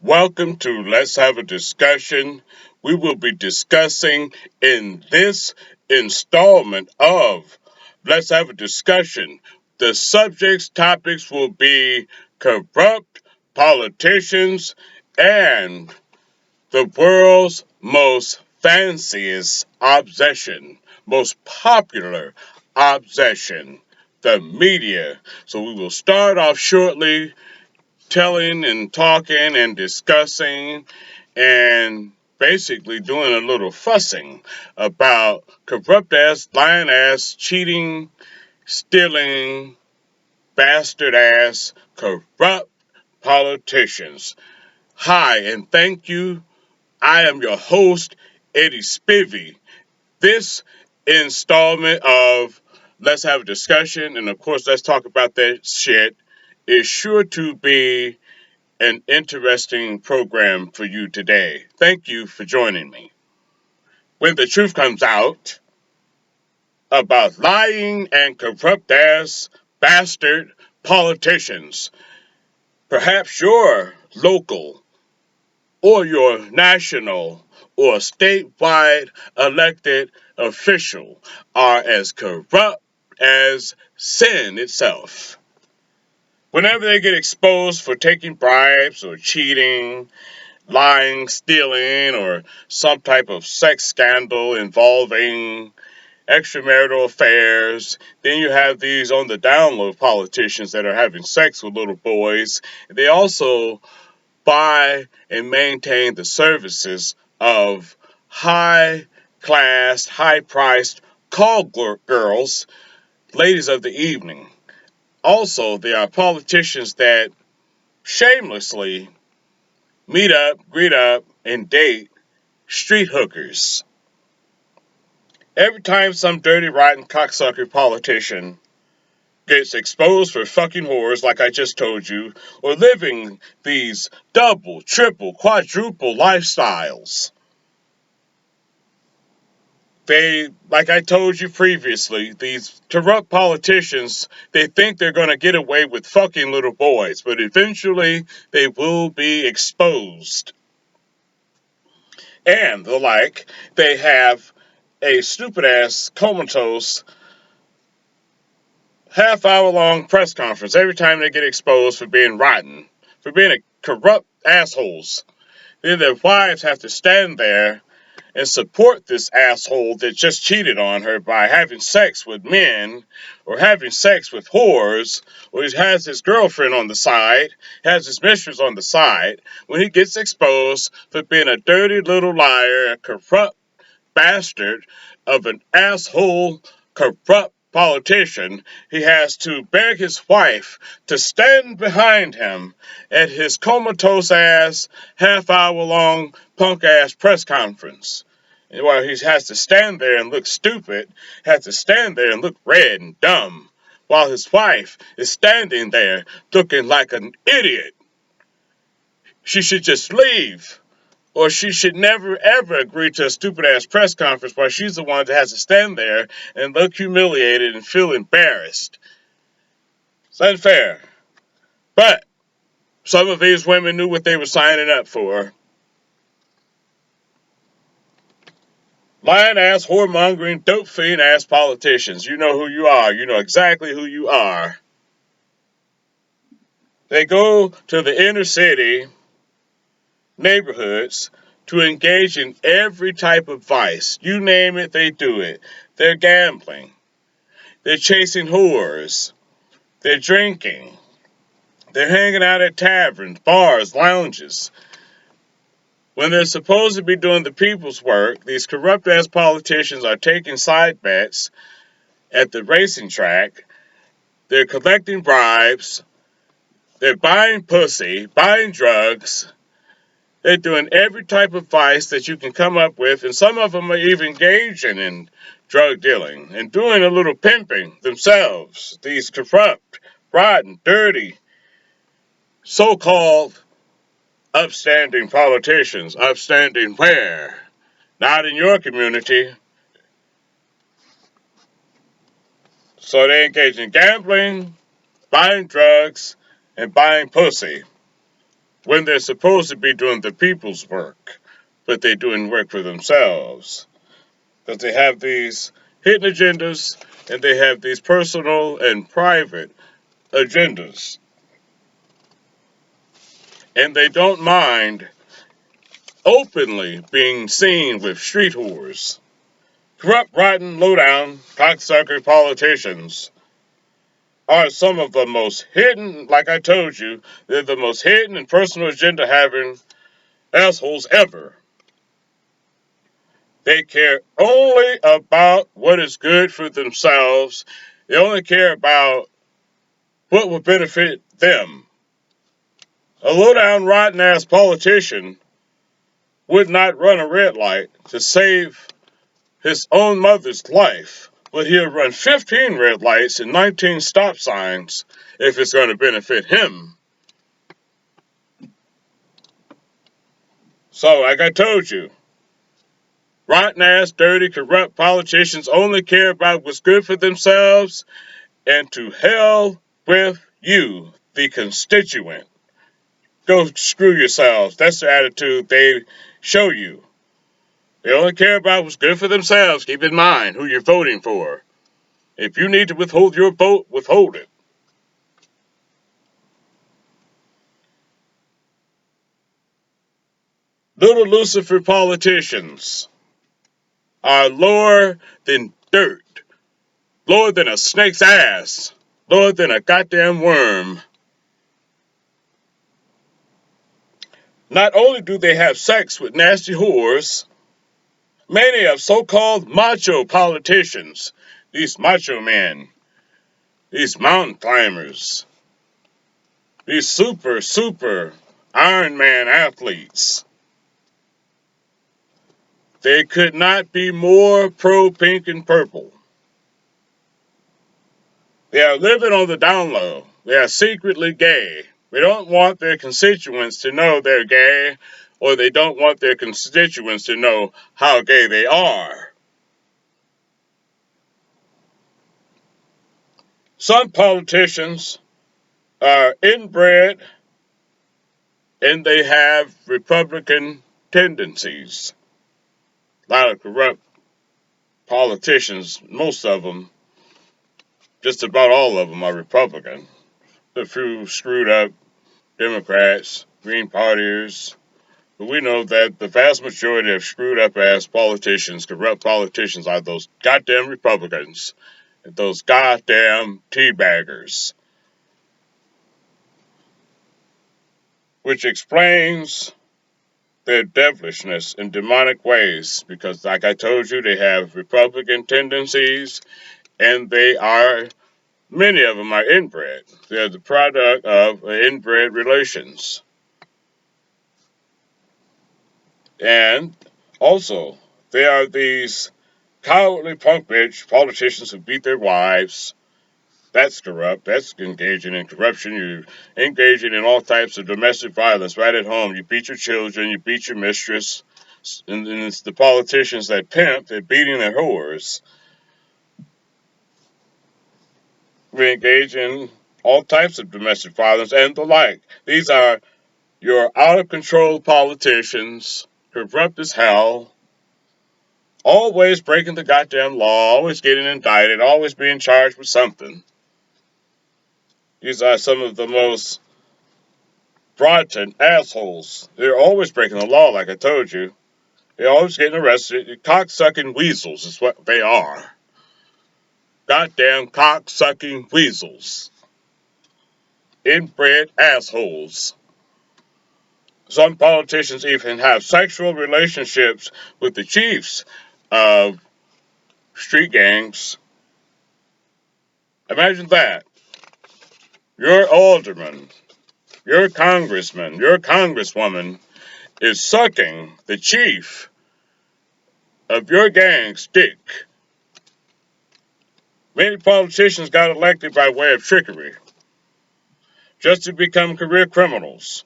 Welcome to Let's Have a Discussion. We will be discussing in this installment of Let's Have a Discussion. The topics will be corrupt politicians and the world's most fanciest obsession, most popular obsession, the media. So we will start off shortly telling and talking and discussing and basically doing a little fussing about corrupt ass, lying ass, cheating, stealing, bastard ass, corrupt politicians. Hi, and thank you. I am your host, Eddie Spivey. This installment of Let's Have a Discussion, and of course, let's talk about that shit, is sure to be an interesting program for you today. Thank you for joining me. When the truth comes out about lying and corrupt ass bastard politicians, perhaps your local or your national or statewide elected official are as corrupt as sin itself. Whenever they get exposed for taking bribes or cheating, lying, stealing, or some type of sex scandal involving extramarital affairs. Then you have these on the download politicians that are having sex with little boys. They also buy and maintain the services of high class, high priced call girls, ladies of the evening. Also, there are politicians that shamelessly meet up, greet up, and date street hookers. Every time some dirty, rotten, cocksucker politician gets exposed for fucking whores, like I just told you, or living these double, triple, quadruple lifestyles, like I told you previously, these corrupt politicians, they think they're going to get away with fucking little boys, but eventually they will be exposed. And the like, they have a stupid ass comatose half-hour long press conference every time they get exposed for being rotten, for being a corrupt assholes. Then their wives have to stand there and support this asshole that just cheated on her by having sex with men or having sex with whores, or he has his girlfriend on the side, has his mistress on the side, when he gets exposed for being a dirty little liar, a corrupt bastard of an asshole, corrupt politician, he has to beg his wife to stand behind him at his comatose ass, half-hour long, punk ass press conference. And while he has to stand there and look stupid, has to stand there and look red and dumb, while his wife is standing there looking like an idiot. She should just leave. Or she should never ever agree to a stupid ass press conference while she's the one that has to stand there and look humiliated and feel embarrassed. It's unfair. But some of these women knew what they were signing up for. Lying ass, whoremongering, dope fiend ass politicians. You know who you are. You know exactly who you are. They go to the inner city neighborhoods to engage in every type of vice. You name it, they do it. They're gambling. They're chasing whores. They're drinking. They're hanging out at taverns, bars, lounges. When they're supposed to be doing the people's work, these corrupt ass politicians are taking side bets at the racing track. They're collecting bribes. They're buying pussy, buying drugs. They're doing every type of vice that you can come up with, and some of them are even engaging in drug dealing and doing a little pimping themselves. These corrupt, rotten, dirty, so-called upstanding politicians. Upstanding where? Not in your community. So they engage in gambling, buying drugs, and buying pussy. when they're supposed to be doing the people's work, but they're doing work for themselves. Because they have these hidden agendas and they have these personal and private agendas. And they don't mind openly being seen with street whores. Corrupt, rotten, low-down, cocksucker politicians are some of the most hidden, like I told you, they're the most hidden and personal agenda having assholes ever. They care only about what is good for themselves. They only care about what will benefit them. A low-down, rotten-ass politician would not run a red light to save his own mother's life, but he'll run 15 red lights and 19 stop signs if it's going to benefit him. So, like I told you, rotten-ass, dirty, corrupt politicians only care about what's good for themselves, and to hell with you, the constituent. Go screw yourselves. That's the attitude they show you. They only care about what's good for themselves. Keep in mind who you're voting for. If you need to withhold your vote, withhold it. Little Lucifer politicians are lower than dirt, lower than a snake's ass, lower than a goddamn worm. Not only do they have sex with nasty whores, many of so-called macho politicians, these macho men, these mountain climbers, these super Iron Man athletes, they could not be more pro-pink and purple. They are living on the down low. They are secretly gay. They don't want their constituents to know they're gay, or they don't want their constituents to know how gay they are. Some politicians are inbred and they have Republican tendencies. A lot of corrupt politicians, most of them, just about all of them are Republican. A few screwed up Democrats, Green Partiers, but we know that the vast majority of screwed up ass politicians, corrupt politicians, are those goddamn Republicans, and those goddamn teabaggers. Which explains their devilishness in demonic ways, because, like I told you, they have Republican tendencies, and many of them are inbred. They're the product of inbred relations. And also, they are these cowardly punk bitch politicians who beat their wives. That's corrupt. That's engaging in corruption. You're engaging in all types of domestic violence right at home. You beat your children. You beat your mistress. And it's the politicians that pimp. They're beating their whores. We engage in all types of domestic violence and the like. These are your out-of-control politicians, corrupt as hell, always breaking the goddamn law, always getting indicted, always being charged with something. These are some of the most rotten assholes. They're always breaking the law, like I told you. They're always getting arrested. Cocksucking weasels is what they are. Goddamn cocksucking weasels. Inbred assholes. Some politicians even have sexual relationships with the chiefs of street gangs. Imagine that. Your alderman, your congressman, your congresswoman is sucking the chief of your gang's dick. Many politicians got elected by way of trickery, just to become career criminals,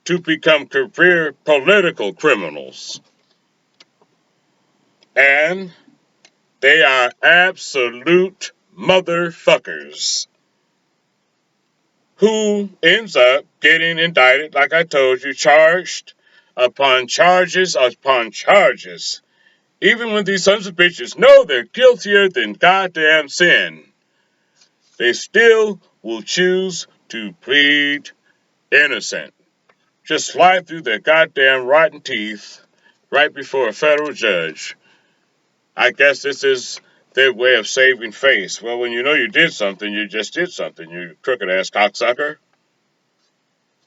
to become career political criminals. And they are absolute motherfuckers. who ends up getting indicted, like I told you, charged upon charges upon charges. Even when these sons of bitches know they're guiltier than goddamn sin, they still will choose to plead innocent. Just slide through their goddamn rotten teeth right before a federal judge. I guess this is their way of saving face. Well, when you know you did something, you just did something, you crooked ass cocksucker.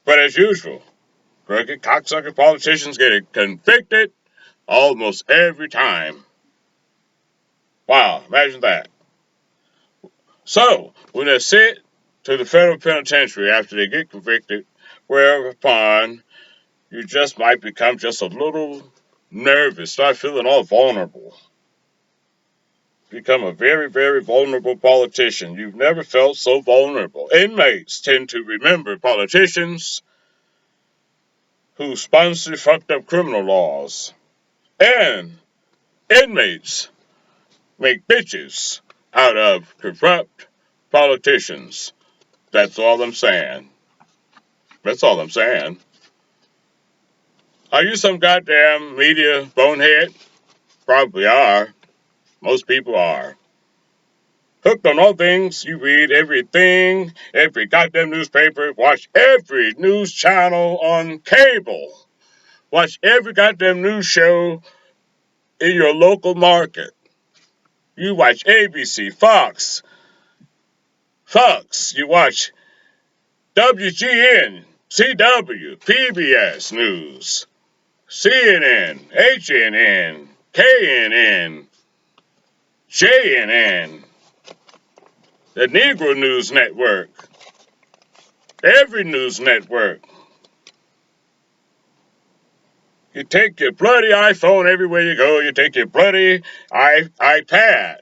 But as usual, crooked cocksucker politicians get convicted almost every time. Wow, imagine that. So, when they sit to the federal penitentiary after they get convicted, whereupon you just might become just a little nervous, start feeling all vulnerable. Become a very, very vulnerable politician. You've never felt so vulnerable. Inmates tend to remember politicians who sponsor fucked up criminal laws. And inmates make bitches out of corrupt politicians. That's all I'm saying. That's all I'm saying. Are you some goddamn media bonehead? Probably are. Most people are. Hooked on all things, you read everything, every goddamn newspaper, watch every news channel on cable, watch every goddamn news show in your local market. You watch ABC, Fox, you watch WGN, CW, PBS News, CNN, HNN, KNN, JNN, the Negro News Network, every news network. You take your bloody iPhone everywhere you go. You take your bloody iPad,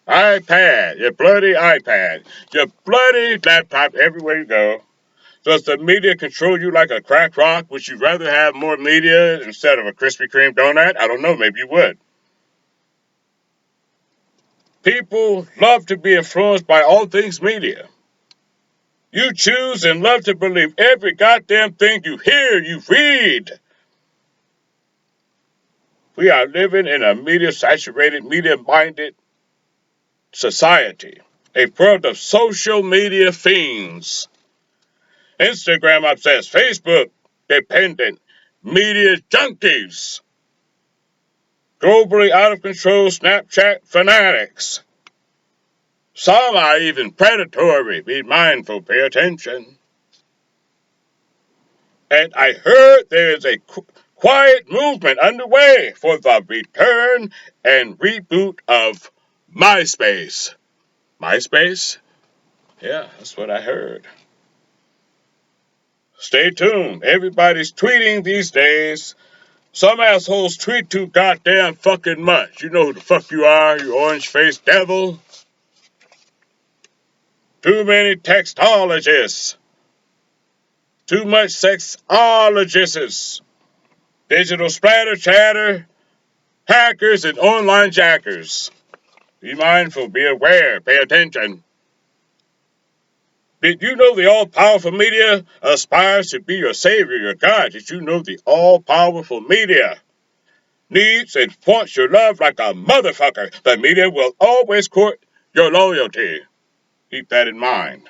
your bloody iPad, your bloody laptop everywhere you go. Does the media control you like a crack rock? Would you rather have more media instead of a Krispy Kreme donut? I don't know, maybe you would. People love to be influenced by all things media. You choose and love to believe every goddamn thing you hear, you read. We are living in a media-saturated, media-minded society. A world of social media fiends. Instagram obsessed, Facebook dependent, media junkies. Globally out of control Snapchat fanatics. Some are even predatory. Be mindful, pay attention. And I heard there is a quiet movement underway for the return and reboot of MySpace. MySpace? Yeah, that's what I heard. Stay tuned. Everybody's tweeting these days. Some assholes tweet too goddamn fucking much. You know who the fuck you are, you orange-faced devil. Too many textologists. Too much sexologists. Digital splatter chatter. Hackers and online jackers. Be mindful, be aware, pay attention. Did you know the all-powerful media aspires to be your savior, your God? Did you know the all-powerful media needs and wants your love like a motherfucker? The media will always court your loyalty. Keep that in mind.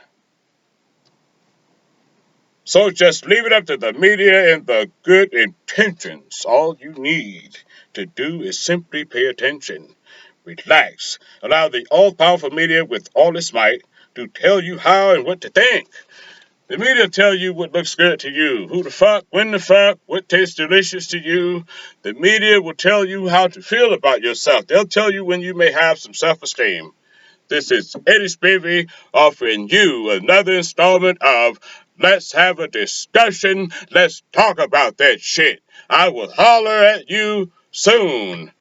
So just leave it up to the media and the good intentions. All you need to do is simply pay attention. Relax. Allow the all-powerful media with all its might to tell you how and what to think. The media tell you what looks good to you, who the fuck, when the fuck, what tastes delicious to you. The media will tell you how to feel about yourself. They'll tell you when you may have some self-esteem. This is Eddie Spivey offering you another installment of Let's Have a Discussion. Let's talk about that shit. I will holler at you soon.